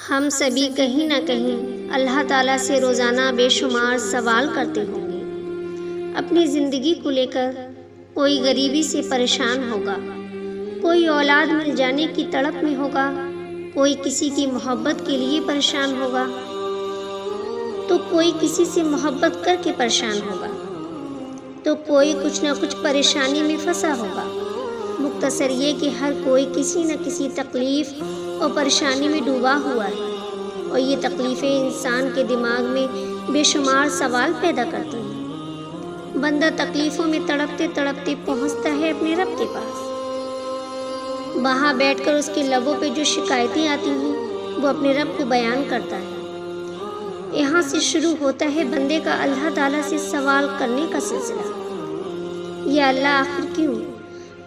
ہم سبھی کہیں نہ کہیں اللہ تعالیٰ سے روزانہ بے شمار سوال کرتے ہوں گے۔ اپنی زندگی کو لے کر کوئی غریبی سے پریشان ہوگا، کوئی اولاد مل جانے کی تڑپ میں ہوگا، کوئی کسی کی محبت کے لیے پریشان ہوگا، تو کوئی کسی سے محبت کر کے پریشان ہوگا، تو کوئی کچھ نہ کچھ پریشانی میں پھنسا ہوگا۔ مختصر یہ کہ ہر کوئی کسی نہ کسی تکلیف اور پریشانی میں ڈوبا ہوا ہے، اور یہ تکلیفیں انسان کے دماغ میں بے شمار سوال پیدا کرتی ہیں۔ بندہ تکلیفوں میں تڑپتے تڑپتے پہنچتا ہے اپنے رب کے پاس۔ وہاں بیٹھ کر اس کے لبوں پہ جو شکایتیں آتی ہیں وہ اپنے رب کو بیان کرتا ہے۔ یہاں سے شروع ہوتا ہے بندے کا اللہ تعالیٰ سے سوال کرنے کا سلسلہ۔ یا اللہ،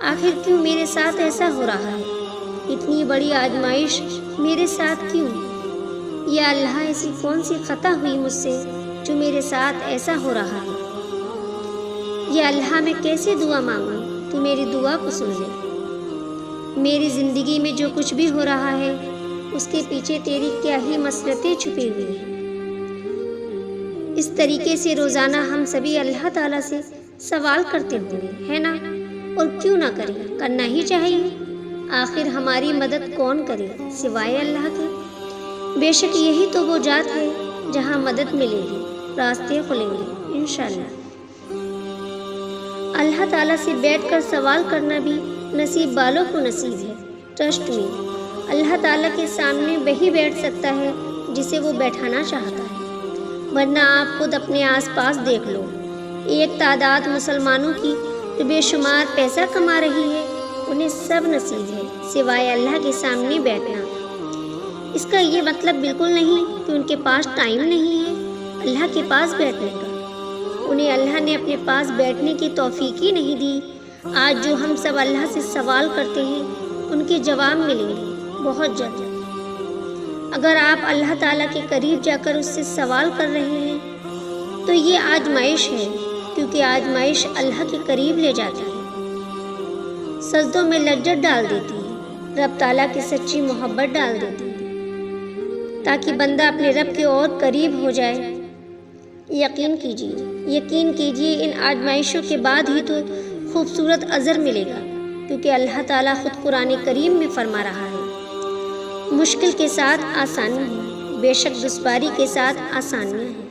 آخر کیوں میرے ساتھ ایسا ہو رہا ہے؟ اتنی بڑی آزمائش میرے ساتھ کیوں؟ یا اللہ، ایسی کون سی خطا ہوئی مجھ سے جو میرے ساتھ ایسا ہو رہا ہے؟ یا اللہ، میں کیسے دعا مانگوں؟ تو میری دعا کو سن لے۔ میری زندگی میں جو کچھ بھی ہو رہا ہے اس کے پیچھے تیری کیا ہی مصلحتیں چھپی ہوئی ہیں۔ اس طریقے سے روزانہ ہم سبھی اللہ تعالیٰ سے سوال کرتے ہوں گے، ہے نا؟ اور کیوں نہ کریں، کرنا ہی چاہیے۔ آخر ہماری مدد کون کرے سوائے اللہ کے؟ بے شک یہی تو وہ ذات ہے جہاں مدد ملے گی، راستے کھلیں گے انشاءاللہ۔ اللہ تعالیٰ سے بیٹھ کر سوال کرنا بھی نصیب والوں کو نصیب ہے۔ ٹرسٹ میں اللہ تعالیٰ کے سامنے وہی بیٹھ سکتا ہے جسے وہ بیٹھانا چاہتا ہے، ورنہ آپ خود اپنے آس پاس دیکھ لو۔ ایک تعداد مسلمانوں کی جو بے شمار پیسہ کما رہی ہے، انہیں سب نصیب ہے سوائے اللہ کے سامنے بیٹھنا۔ اس کا یہ مطلب بالکل نہیں کہ ان کے پاس ٹائم نہیں ہے اللہ کے پاس بیٹھنے کا۔ انہیں اللہ نے اپنے پاس بیٹھنے کی توفیق ہی نہیں دی۔ آج جو ہم سب اللہ سے سوال کرتے ہیں ان کے جواب ملیں گے بہت جلد۔ اگر آپ اللہ تعالیٰ کے قریب جا کر اس سے سوال کر رہے ہیں تو یہ آزمائش ہے، کیونکہ آزمائش اللہ کے قریب لے جاتی ہے، سجدوں میں لذت ڈال دیتی ہے، رب تعالیٰ کی سچی محبت ڈال دیتی ہے، تاکہ بندہ اپنے رب کے اور قریب ہو جائے۔ یقین کیجیے ان آزمائشوں کے بعد ہی تو خوبصورت اجر ملے گا، کیونکہ اللہ تعالیٰ خود قرآن کریم میں فرما رہا ہے، مشکل کے ساتھ آسانی ہے، بے شک دشواری کے ساتھ آسانیاں ہیں۔